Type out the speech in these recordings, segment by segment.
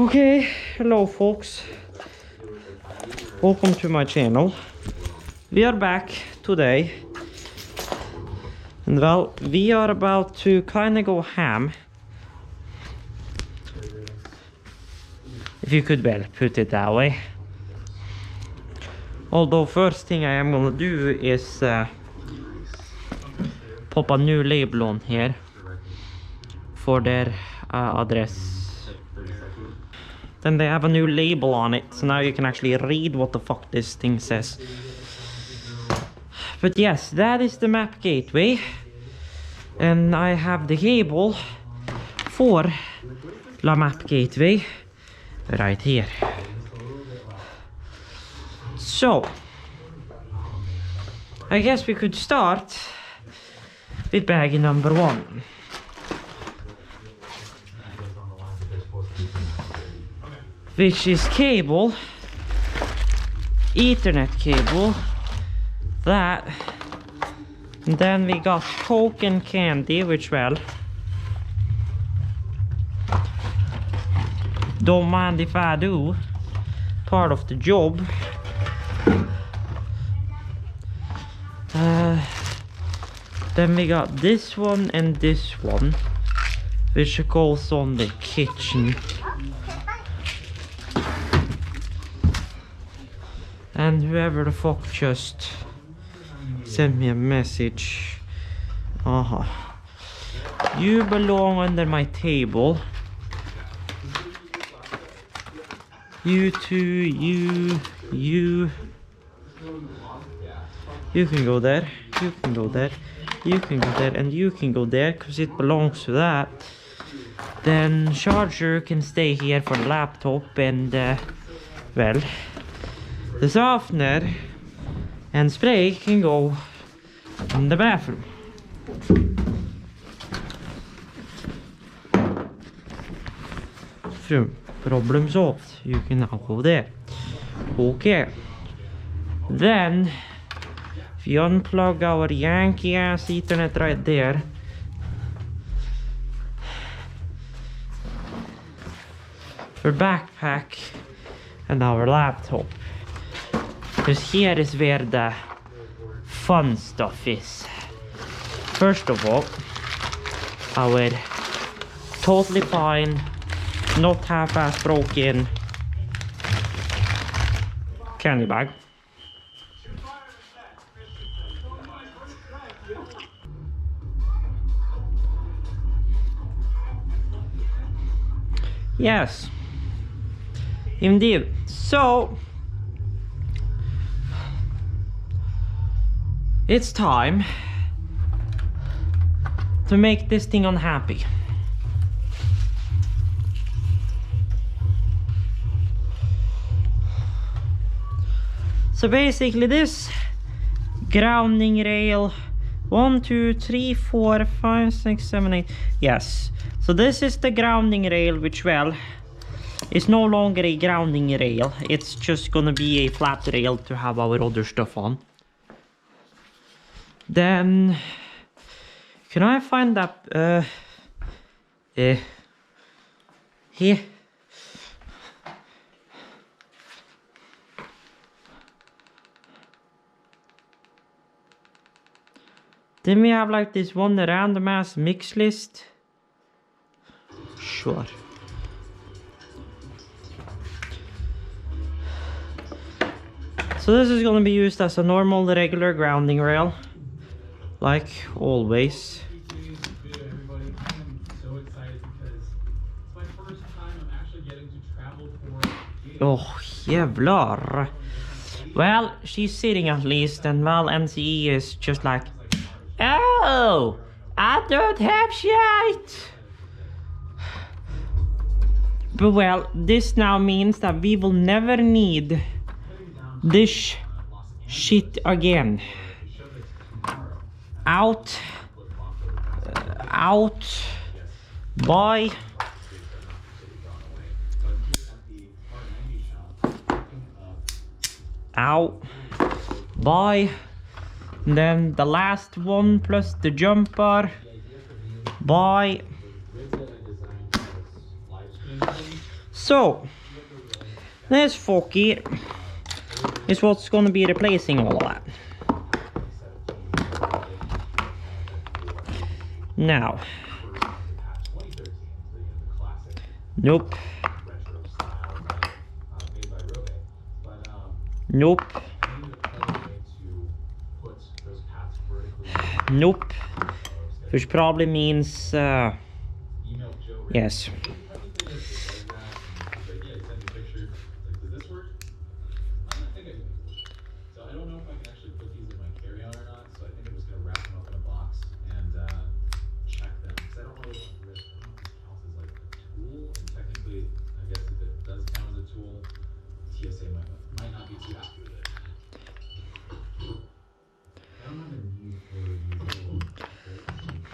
Okay, hello folks, welcome to my channel. We are back today, and well, we are about to kind of go ham, if you could well put it that way. Although first thing I am gonna do is pop a new label on here for their address. Then they have a new label on it, so now you can actually read what the fuck this thing says. But yes, that is the map gateway, and I have the cable for the map gateway right here. So I guess we could start with bag number 1. Which is cable, Ethernet cable, that, and then we got Coke and candy, which well, don't mind if I do, part of the job. Then we got this one and this one, which goes on the kitchen. And whoever the fuck just sent me a message. You belong under my table. You two, you can go there, you can go there, you can go there, and you can go there, because it belongs to that. Then charger can stay here for the laptop, and well, the softener and spray can go in the bathroom. So, problem solved. You can now go there. Okay. Then, if you unplug our Yankee ass Ethernet right there, our backpack and our laptop. Because here is where the fun stuff is. First of all, our totally fine, not half-ass broken candy bag. Yes, indeed. So it's time to make this thing unhappy. So basically this grounding rail 1, 2, 3, 4, 5, 6, 7, 8. Yes. So this is the grounding rail, which well is no longer a grounding rail. It's just gonna be a flat rail to have our other stuff on. Then can I find that here? Then we have like this one random ass mix list. Sure. So this is gonna be used as a normal regular grounding rail, like always. Oh jävlar. Well, she's sitting at least, and well, NCE is just like, oh, I don't have shit. But well, this now means that we will never need this shit again. Out, bye. Out, bye. And then the last one plus the jumper, bye. So, this fucker is what's going to be replacing all of that. Now, nope. Nope. Nope. Which probably means, yes.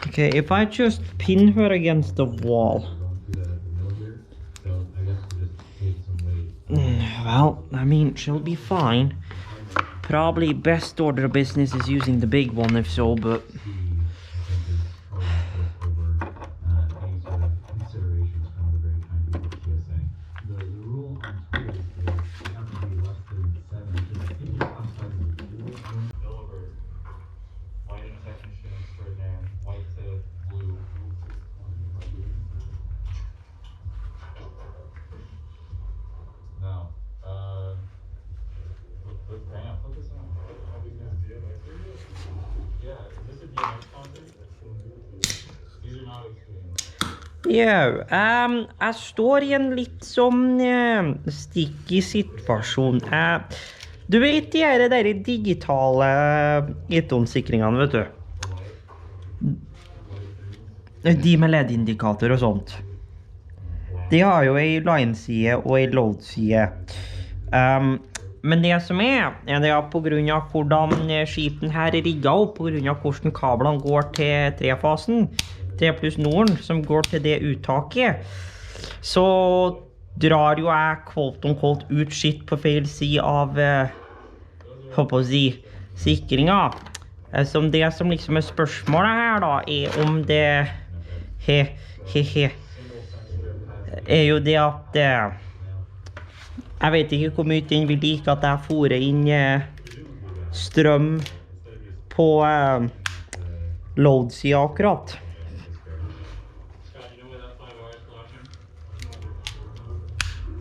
Okay, if I just pin her against the wall. Well, I mean, she'll be fine. Probably best order of business is using the big one if so, but... Ja, jeg står i en litt sånn sticky situasjon. Du vet de her der digitale etonsikringene, vet du? De med LED-indikator og sånt. De har jo en line-side og en load-side. Men det som det på grunn av hvordan skipen her rigget opp, på grunn av hvordan kablene går til 3-fasen, 3 pluss Norden, som går til det uttaket, så drar jo jeg quote-on-quote ut skitt på feil side av, håper å si, sikringen. Som det som liksom spørsmålet her da, om det, jo det at, jeg vet ikke hvor mye den vil like at jeg får inn strøm på load-siden akkurat.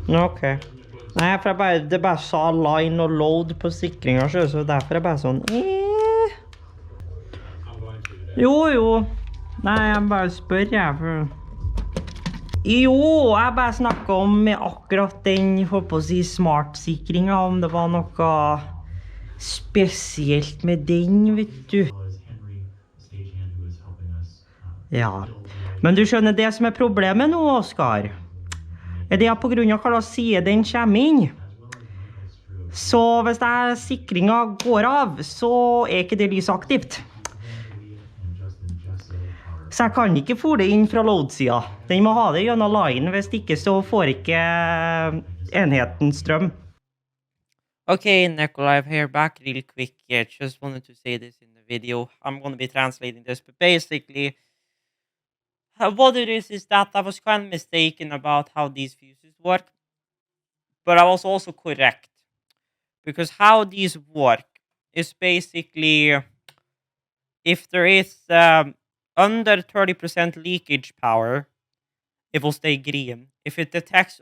Ok. Nei, for det bare sa line og load på sikringen, så derfor bare sånn Jo. Nei, jeg bare spør for... Jo, jeg bare snakket om akkurat den, håper på å si, smart-sikringen, om det var noe spesielt med den, vet du. Ja. Men du skjønner det som problemet nå, Oskar? Det på grunn av hva side den kommer inn. Så hvis sikringen går av, så ikke det lysaktivt. Så jeg kan ikke få det inn fra load-siden. Den må ha det gjennom line, hvis ikke så får ikke enheten strøm. Okay, Nikolai here, back real quick. Just wanted to say this in the video. I'm going to be translating this, but basically, what it is that I was kind of mistaken about how these fuses work, but I was also correct. Because how these work is basically, if there is under 30% leakage power, it will stay green. If it detects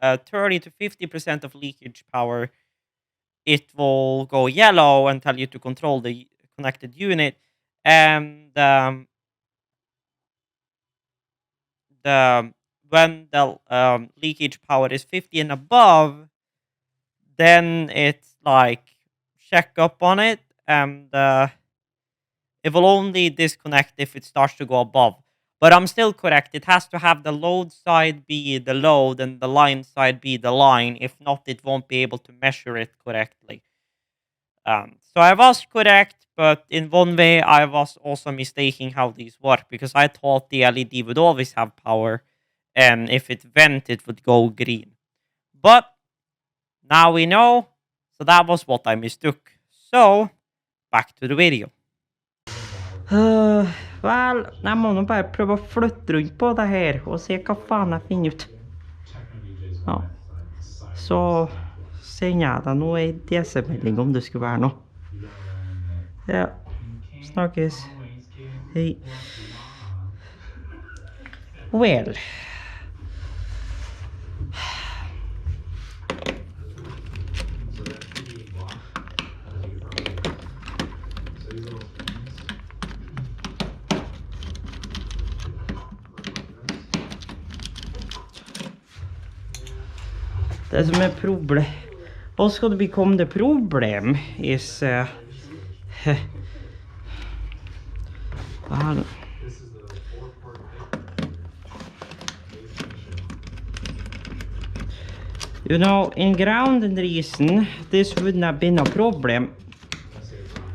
30 to 50% of leakage power, it will go yellow and tell you to control the connected unit. And when the leakage power is 50 and above, then it's like check up on it, and it will only disconnect if it starts to go above. But I'm still correct. It has to have the load side be the load and the line side be the line. If not, it won't be able to measure it correctly. So I was correct, but in one way, I was also mistaking how these work, because I thought the LED would always have power, and if it went, it would go green. But now we know, so that was what I mistook. So, back to the video. Well, jeg må nå bare prøve å flytte rundt på det her, og se hva faen jeg finner ut. Ja. Så segnata, nå er DC-melding om det skulle være noe. Ja, snakkes. Hei. Well. Det som är problem, what's going to become the problem is you know, in ground and reason, this wouldn't have been a problem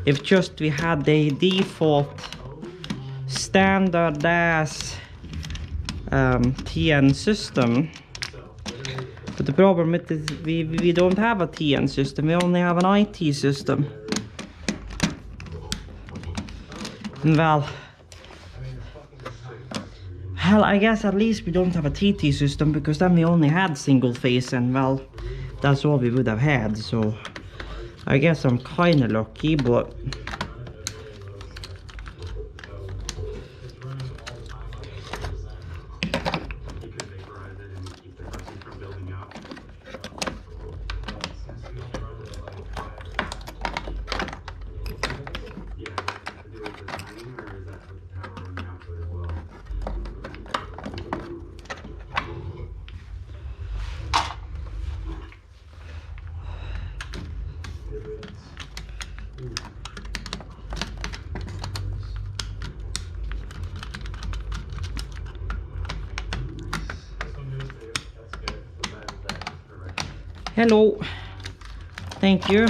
if just we had the default standard as TN system. But the problem is we don't have a TN system, we only have an IT system. Well, I guess at least we don't have a TT system, because then we only had single phase, and well, that's all we would have had. So I guess I'm kind of lucky, but hello, thank you.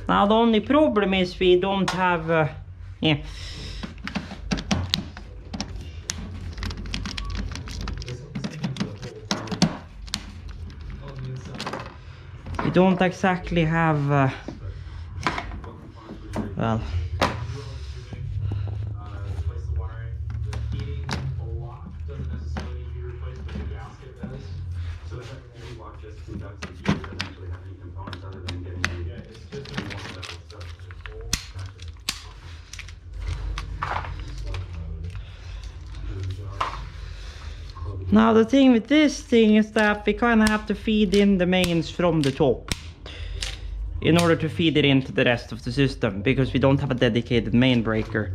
Now the only problem is we don't have yeah. We don't exactly have well, now the thing with this thing is that we kind of have to feed in the mains from the top in order to feed it into the rest of the system, because we don't have a dedicated main breaker.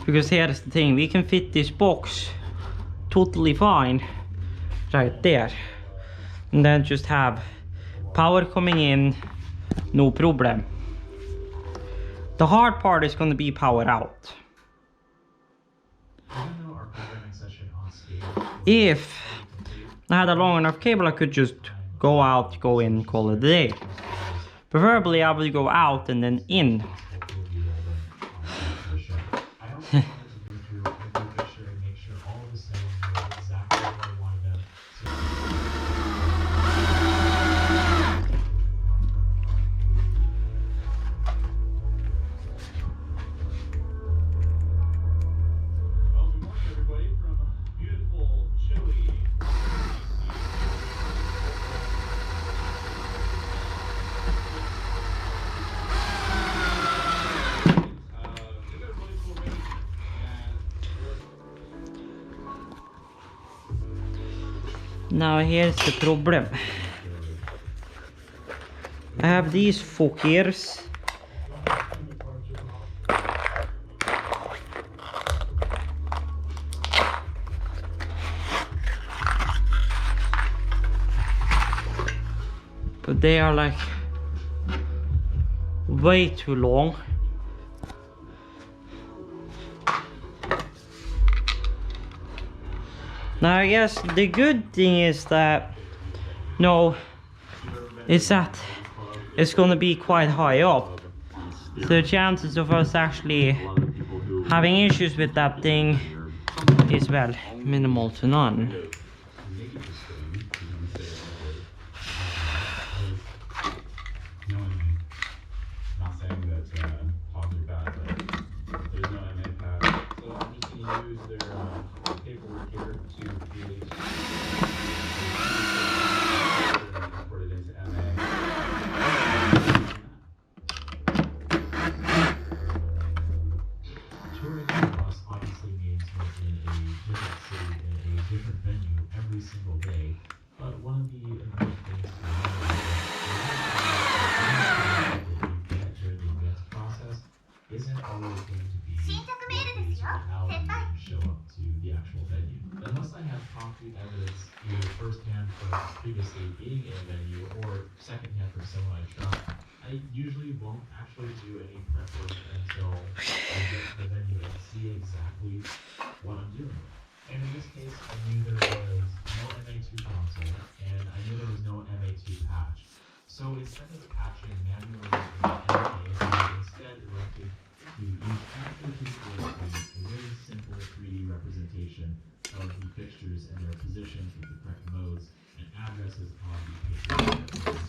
Because here's the thing, we can fit this box totally fine right there, and then just have power coming in, no problem. The hard part is going to be power out. If I had a long enough cable, I could just go out, go in, call it a day. Preferably I will go out and then in. Now here's the problem. I have these fuckers. But they are like way too long. Now I guess the good thing is that is that it's gonna be quite high up. So the chances of us actually having issues with that thing is, well, minimal to none. Previously being in a venue or secondhand from someone I trust, I usually won't actually do any prep work until I get to the venue and see exactly what I'm dealing with. And in this case, I knew there was no MA2 console and I knew there was no MA2 patch. So instead of patching manually in MA, I instead elected to use a very simple 3D representation of the fixtures and their positions with the correct modes and addresses on the picture.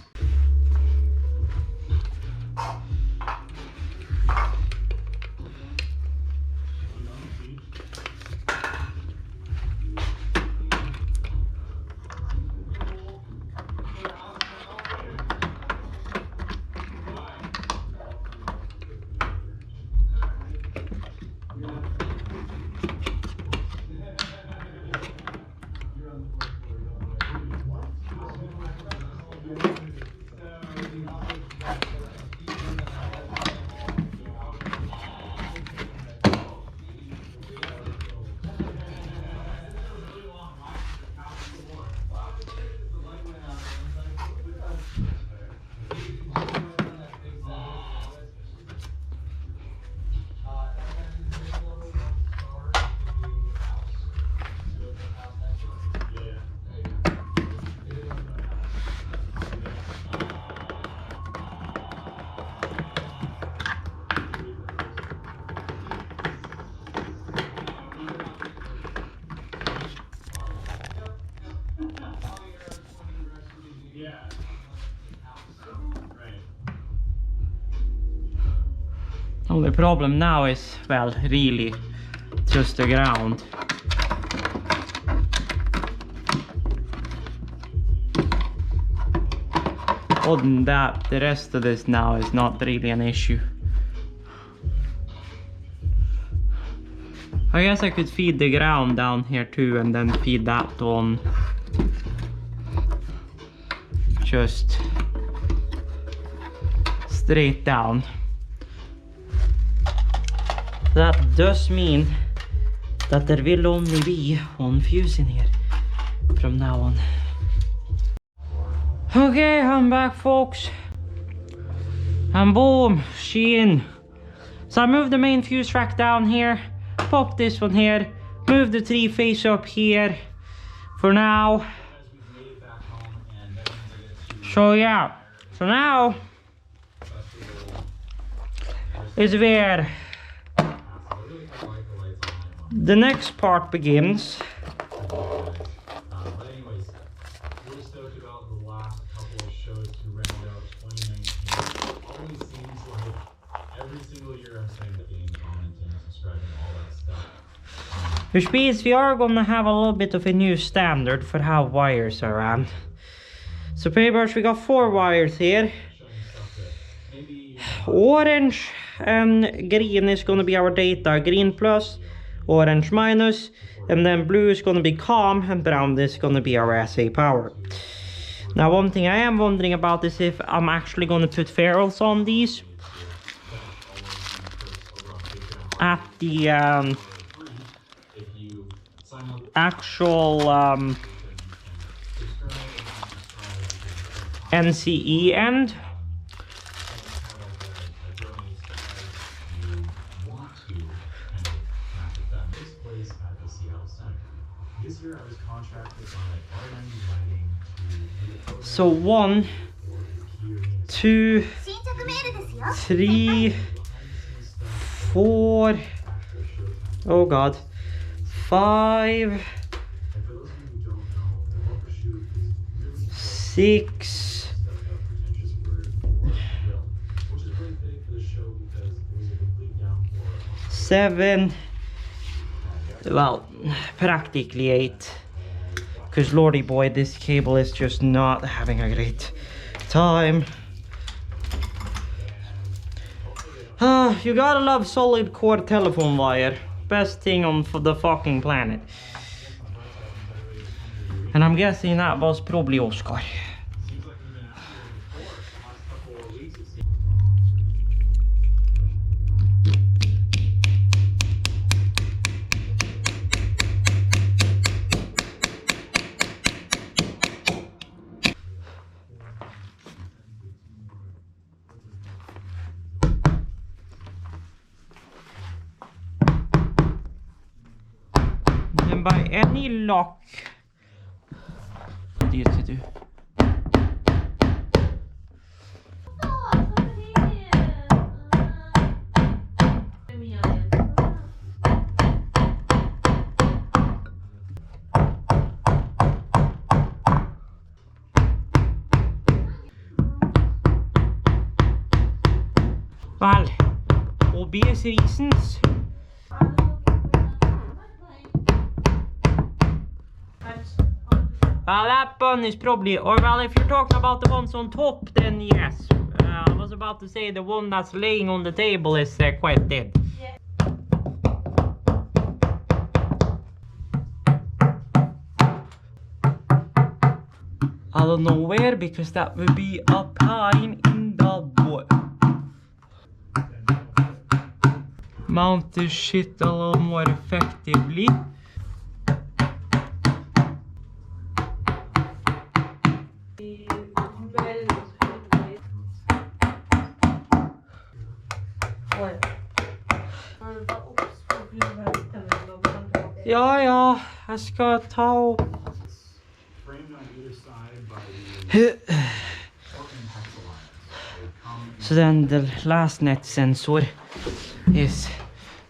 Only problem now is, well, really just the ground. Other than that, the rest of this now is not really an issue. I guess I could feed the ground down here too and then feed that on just straight down. That does mean that there will only be one fuse in here from now on. Okay, I'm back, folks. And boom, she in. So I moved the main fuse rack down here, popped this one here, moved the 3-phase up here for now. So yeah, so now is where the next part begins. But anyways, we're stoked about the last couple of shows to round out 2019. Always seems like every single year I'm saying the game, commenting, subscribing, all that stuff. Which means we are gonna have a little bit of a new standard for how wires are ran. So pretty much we got 4 wires here. Orange and green is gonna be our data. Green plus, orange minus, and then blue is gonna be calm and brown is gonna be our SA power. Now, one thing I am wondering about is if I'm actually going to put ferrules on these at the actual NCE end. So 1, 2, 3, 4, oh god, 5, 6, 7, well, practically 8. Because lordy boy, this cable is just not having a great time. You gotta love solid core telephone wire. Best thing on the fucking planet. And I'm guessing that was probably Oscar. And by any luck, what do you have to do? Well, obvious reasons. Well, that bun is probably, or well, if you're talking about the ones on top, then yes. I was about to say the one that's laying on the table is quite dead. Yeah. I don't know where, because that would be a pain in the butt. Mount this shit a little more effectively. Ja, jag ska ta upp. So then the last net sensor is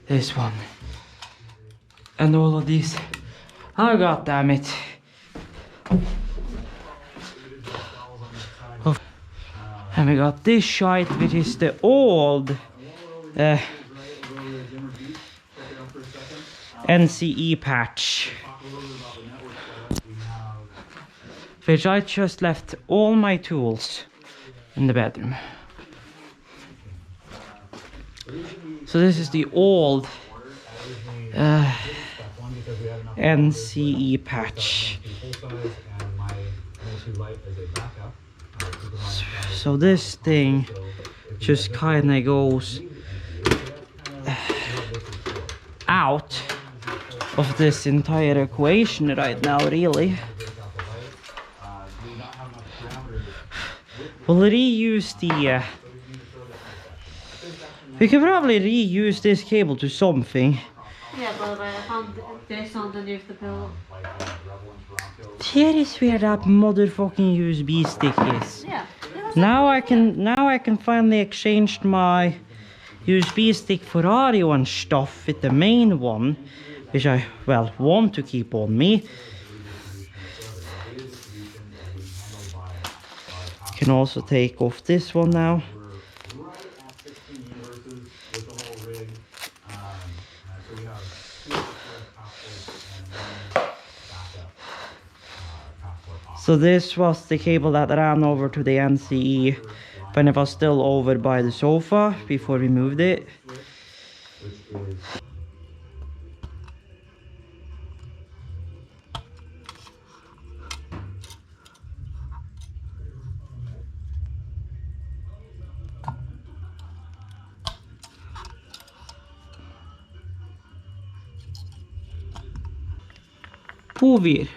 this one. And all of these. Oh god damn it. Oh. And we got this shite, which is the old NCE patch, which I just left all my tools in the bedroom. So this is the old NCE patch. So this thing just kind of goes out of this entire equation right now, really. We'll reuse the we can probably reuse this cable to something. Yeah, but I found this underneath the pillow. Here is where that motherfucking USB stick is. Yeah. Now I can finally exchange my USB stick for audio and stuff with the main one, which I, well, want to keep on me. Can also take off this one now. So this was the cable that ran over to the NCE when it was still over by the sofa before we moved it. Povir.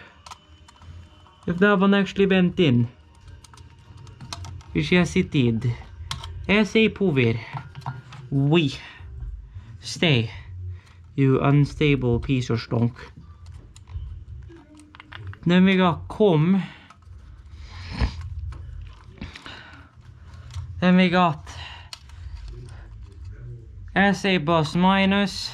If that one actually went in. Yes, it did. S.A. Povir. We. Stay. You unstable piece of stonk. Then we got kom. Then we got SA bus minus.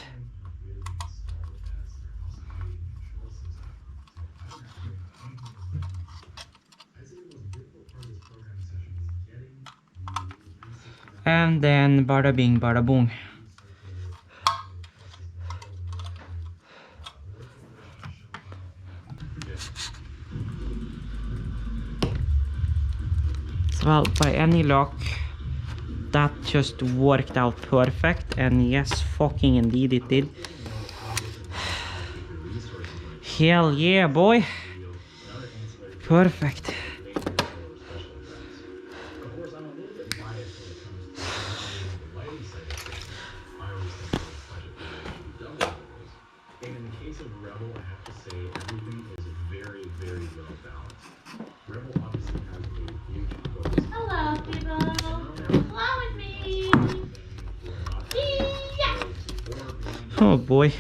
And then bada bing bada boom. Well, by any luck, that just worked out perfect, and yes, fucking indeed it did. Hell yeah, boy. Perfect. In the case of Rebel, I have to say everything is very, very well balanced. Rebel obviously has a huge focus. Hello, people. Fly with me. Oh boy.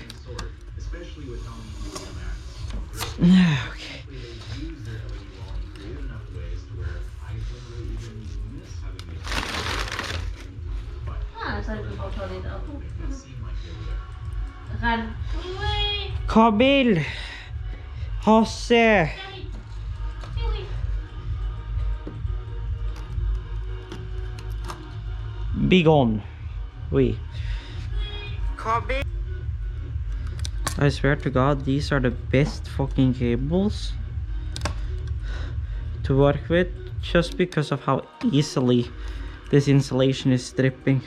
Especially with how Okay. they use their LED wall in creative enough ways to where I don't really even miss having these. Ah, så du bara ta lite av. It seemed like they were there. Ren. Ui. Kabil. Hasse. Ui. Be gone. We. Kabil. I swear to God, these are the best fucking cables to work with, just because of how easily this insulation is stripping.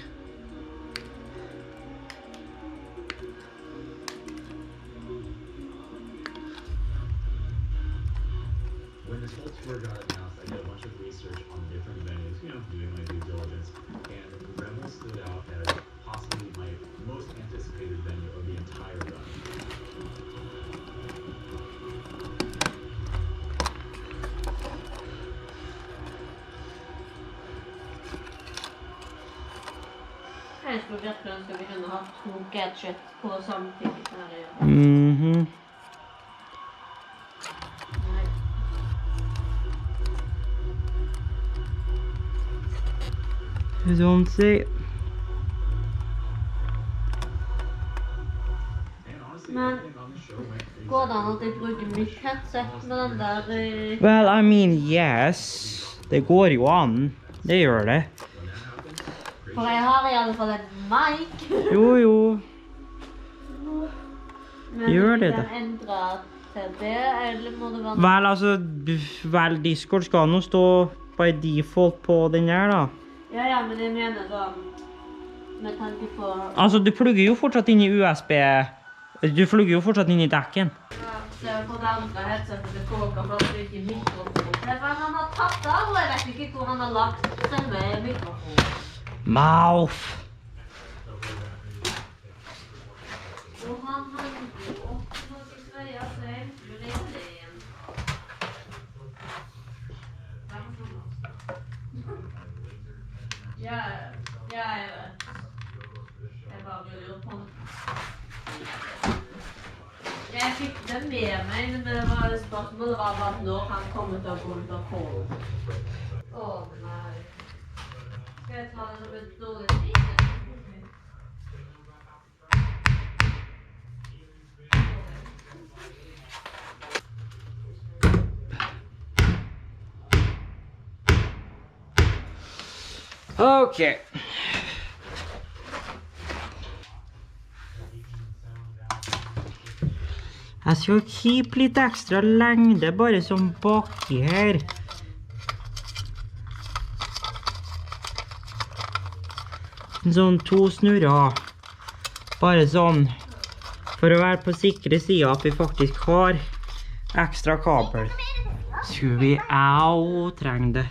When this whole tour got announced, I did a bunch of research on different venues, doing my due diligence, and Rebel stood out as possibly my most anticipated venue of the entire run. Jag skulle verkligen önska vi kunde ha 2 gadgets på samtidigt här. Mhm. Nej. You don't say. Men går det an at jeg bruker mitt headset med den der Well, I mean, yes. Det går jo an. Det gjør det. For jeg har i alle fall en mic. Jo. Men Gjør det vil da. den endre til det, eller må det være Vel, altså, Discord skal nå stå by default på den her, da. Ja, men jeg mener da med tanke på Altså, du plugger jo fortsatt inn i USB. Du plugger jo fortsatt inn i dekken. så på det andre headsetet det koker for at det ikke er mikrofon. Det er for han har tatt det, og jeg vet ikke hvor han har lagt stemme-mikrofon. Mouth. Og han har jo også noe greier seg. Men det er det igjen. Ja, jeg vet. Jeg bare lurer på det. Jeg fikk det med meg, men det var spørsmålet var bare når han kommer til å gå ut av kålen. Åh, nei. Skal jeg ta det som et dårlig tid? Ok. Jeg skal keep litt ekstra lengde, bare som baki her. Sånn 2 snurrer. Bare sånn. For å være på sikre siden at vi faktisk har ekstra kabel. Skulle vi trenger det.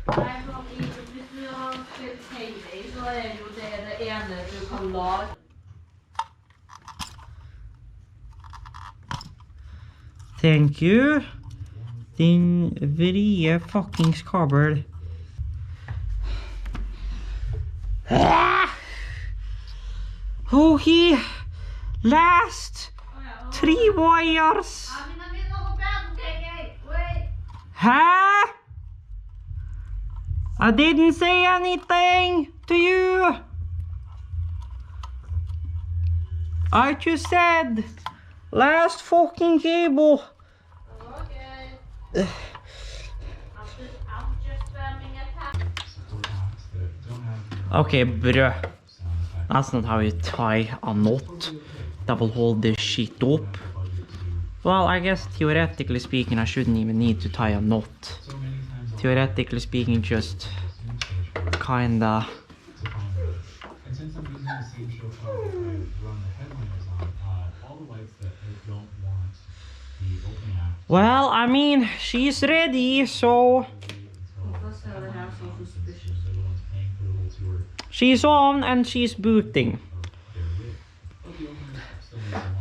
Nei, for hvis du har spilt Heyday, så er jo det ene du kan lage. Thank you. Din vrie fucking scabbard. Okay. Last 3 wires. Huh? I didn't say anything to you. I just said last fucking cable. Okay. I'm just spamming a tap. Okay, bruh. That's not how you tie a knot that will hold this shit up. Well, I guess theoretically speaking, I shouldn't even need to tie a knot. Theoretically speaking, just kinda. And since I'm using the same show code I run the headliners on, all the lights that I don't want the opening act. Well, I mean, she's ready, so she's on and she's booting.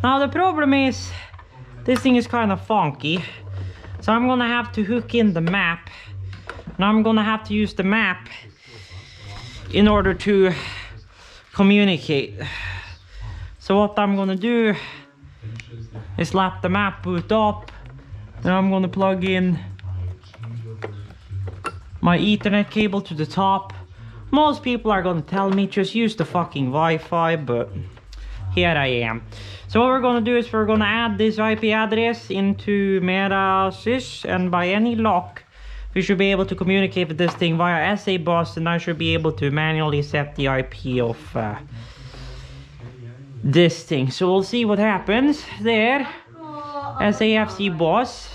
Now the problem is, this thing is kind of funky, so I'm gonna have to hook in the map, and I'm gonna have to use the map in order to communicate. So what I'm gonna do is let the map boot up, and I'm gonna plug in my Ethernet cable to the top. Most people are gonna tell me just use the fucking Wi-Fi, but here I am. So what we're gonna do is we're gonna add this IP address into MetaSys, and by any luck we should be able to communicate with this thing via SA bus, and I should be able to manually set the IP of this thing. So we'll see what happens there. SAFC bus.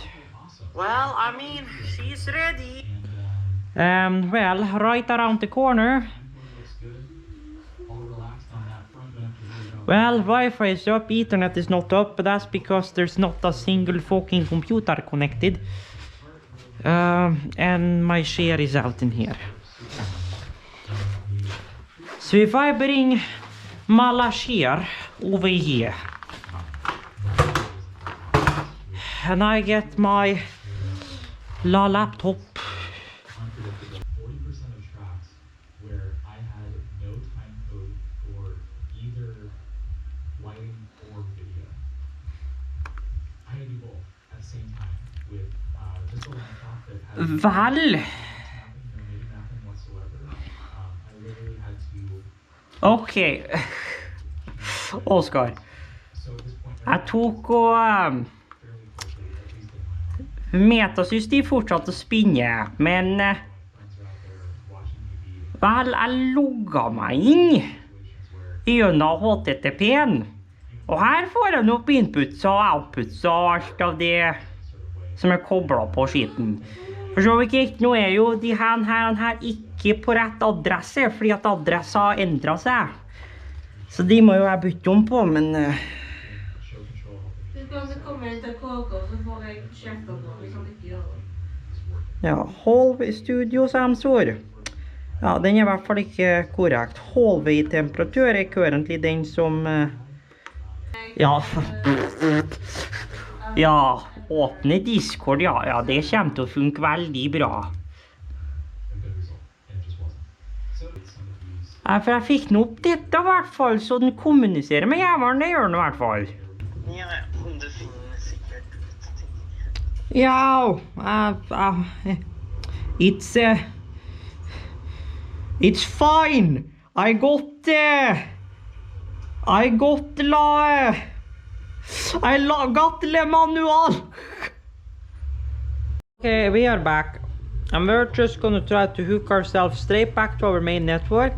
Well, I mean, she's ready. Well, right around the corner. Well, Wi-Fi is up, Ethernet is not up, but that's because there's not a single fucking computer connected. And my share is out in here. So if I bring my share over here, and I get my laptop. 40% of tracks where I had no time code for either lighting or video. I had to do both at the same time with just a laptop that had Well, no mapping whatsoever. I literally had to. okay. Oscar, So at this point, jeg tok og fairly quickly, at least in my Metasys de fortsatte å spinne, men friends are out there watching me be vel, jeg logga meg inn situations where gjennom HTTP-en. Og her får jeg opp inputs og outputs og alt av det som er koblet på skiten. For så vidt ikke, nå er jo de her ikke på rett adresse, fordi at adressa har endret seg. Så de må jo jeg bytte om på, men show control helping me Hvis det kommer inn til KK, så får jeg sjekke opp noe som ikke gjør det. is working. ja, Hallway Studio sensor. Ja, den er I hvert fall ikke korrekt. Hallway temperatur er currently den som ja. Ja, åpne Discord, ja, det kommer til å funke veldig bra. A good result, and it just wasn't. So some of these Ja, for jeg fikk den opp dette I hvert fall, så den kommuniserer med jævlen, det gjør den I hvert fall. Ja, om du finner sikkert ut ting. Ja, it's fine. I got the manual. Okay, we are back. And we're just gonna try to hook ourselves straight back to our main network.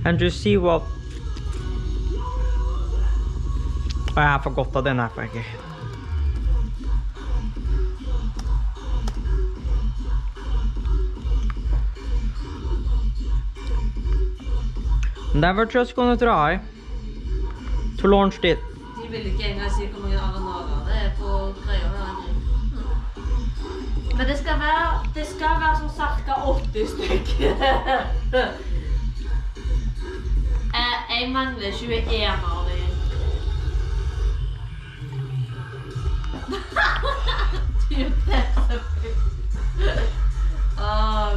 And just see what... I forgot that den faktisk. And then we're just gonna try to launch it. De vil ikke engang si hvor mange arenaler det på greier her. Men det skal være som cirka 80 stykker. Jeg mangler 21 av dem. Typ detta. Ja.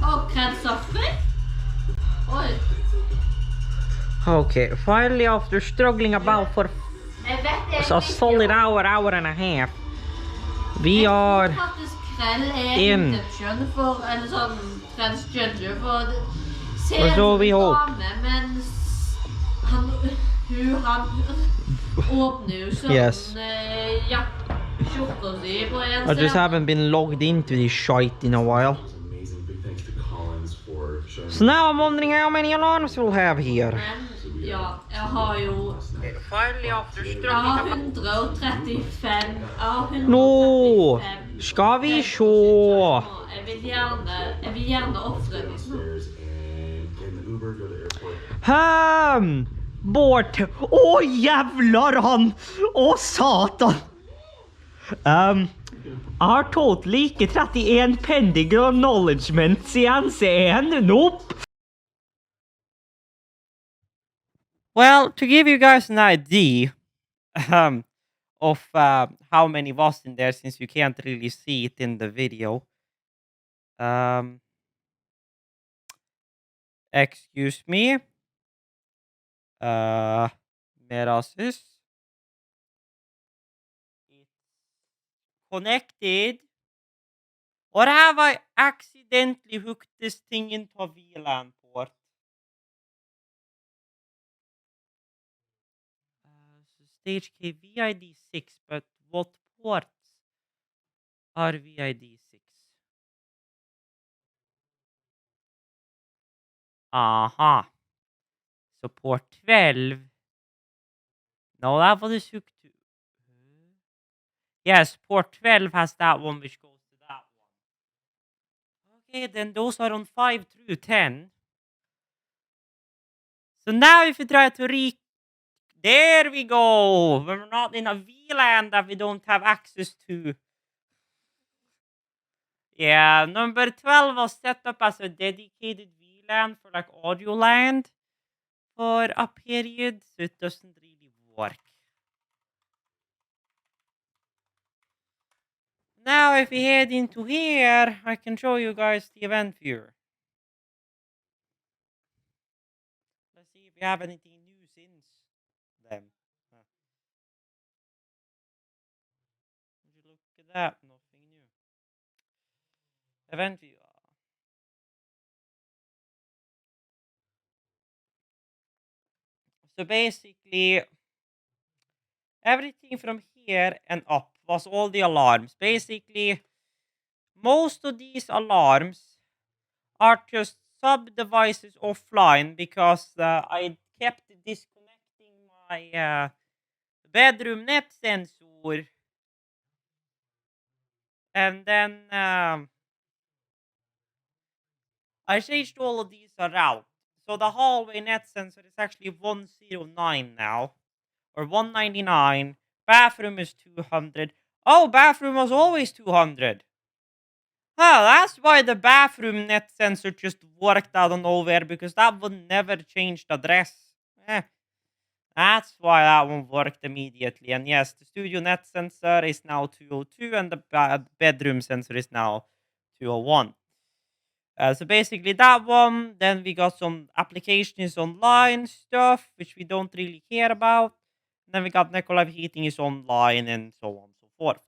Och cancerfritt. Oj. Okay, finally after struggling about for a solid hour and a half, we are in. Eller sånn transgender for ser Og så vi håper. Men han åpner jo sånn Yes. skjorta si på en I just haven't been logged into this shite in a while. So now I'm wondering how many alarms we'll have here. Men ja, jeg har jo Finally after Jeg har 135. Nå, skal vi se. Jeg vil gjerne offre dem nå. Bård. Å, jævlar han. Å, satan. Jeg har totally ikke 31 pending acknowledgements i NCE. Nope. Well, to give you guys an idea of how many was in there, since you can't really see it in the video. Excuse me. Merasis. It's connected. Or have I accidentally hooked this thing into a VLAN port? Stage K VID 6, but what ports are VID 6? Aha. So port 12. No, that was hooked to. Yes, port 12 has that one which goes to that one. Okay, then those are on 5 through 10. So now if you try to there we go. We're not in a VLAN that we don't have access to. Yeah, number 12 was set up as a dedicated VLAN for like audio land for a period, so it doesn't really work. Now if we head into here, I can show you guys the event viewer. Let's see if we have anything new since then. Would you look at that? Nothing new. Event viewer. So basically, everything from here and up was all the alarms. Basically, most of these alarms are just sub-devices offline because I kept disconnecting my bedroom net sensor. And then I changed all of these around. So the hallway net sensor is actually 109 now. Or 199. Bathroom is 200. Oh, bathroom was always 200. Oh, that's why the bathroom net sensor just worked out of nowhere, because that would never change the address. That's why that one worked immediately. And yes, the studio net sensor is now 202 and the bedroom sensor is now 201. So basically that one. Then we got some applications online stuff, which we don't really care about. Then we got Necolive Heating is online and so on and so forth.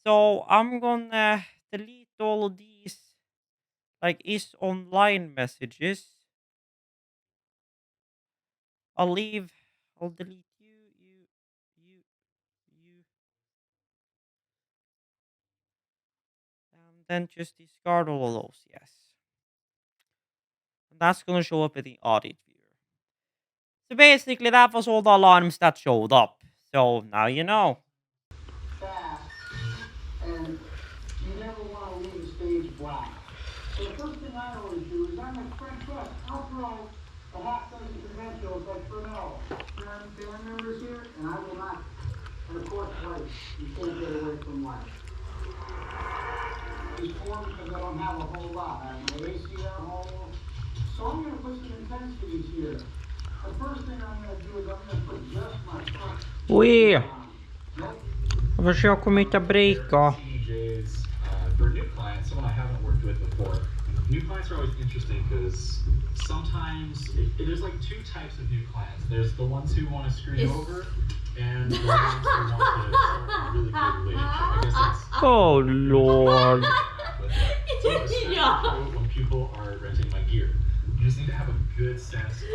So I'm gonna delete all of these, like, is online messages. I'll delete you. And then just discard all of those, yes. And that's gonna show up in the audit viewer. So basically that was all the alarms that showed up. So now you know. And you never want to leave the stage black. So the first thing I always do is I'm a French press. I'll throw the hot side credentials like Fresnel. Family members here, and I will not. And of course, life. You can't get away from life. is poor because I don't have a whole lot. I have my AC at home. So I'm going to put some intensities here. The first thing I'm going to do is I'm going to put just my front. Oj! Jag försöker inte bryta. CEJs, for new clients, someone I haven't worked with before. New clients are always interesting because sometimes there's like two types of new clients. There's the ones who want to screw you over, and the ones who want to start a really good relationship. I guess that's Oh lord. so especially when people are renting my gear. You just need to have a good sense of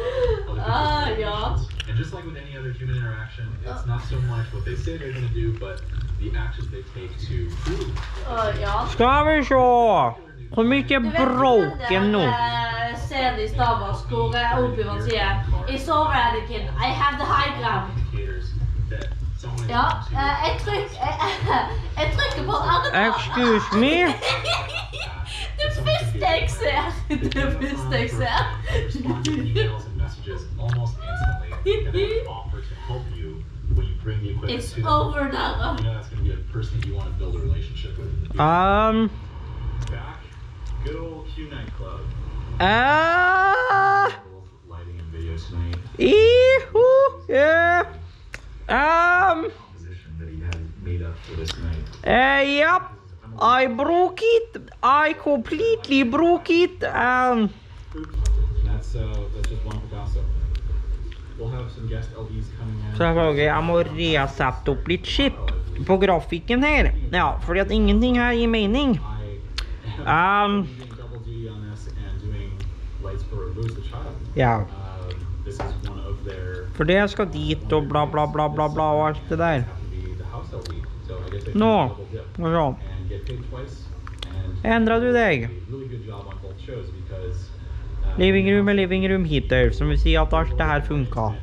other people's motivations. And just like with any other human interaction, it's not so much what they say they're going to do, but the actions they take to prove. Ja. Ska vi se. Hur mycket broken nu? Sen i Star Wars går Obi-Wan säger It's over Anakin, I have the high ground. Ja, jag trycker på Excuse me? Det första jag ser. Det första jag ser. It's over now. You know that's going to be a person you want to build a relationship with. Back, good old Q nightclub. Lighting and video tonight. Yeah. Position that he had made up for this night. Yep. I broke it. I completely broke it. That's just one Picasso. We'll have some guest LDs coming in. Så jag måste resatt upp lite chip på grafiken här. Ja, för att ingenting här ger mening. Ja. För det ska dit och bla bla bla bla bla och allt det där. Nå, vad så? Ändrar du dig? Living room heater, som vi ser att allt det här funkar.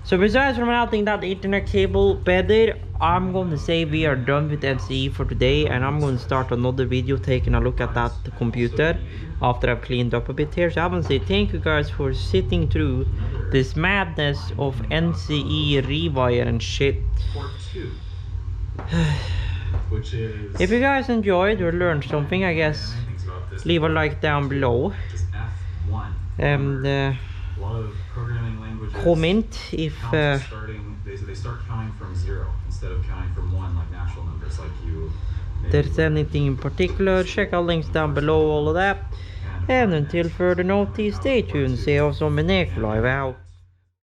So besides from adding that Ethernet cable better, I'm going to say we are done with NCE for today, and I'm going to start another video taking a look at that computer after I've cleaned up a bit here. So I want to say thank you guys for sitting through this madness of NCE rewire and shit. If you guys enjoyed or learned something, I guess leave a like down below and comment if they start counting from 0 instead of counting from 1 like natural numbers like you. There's anything in particular, check out links down below, all of that. And until further notice, stay tuned. See you on the next live out.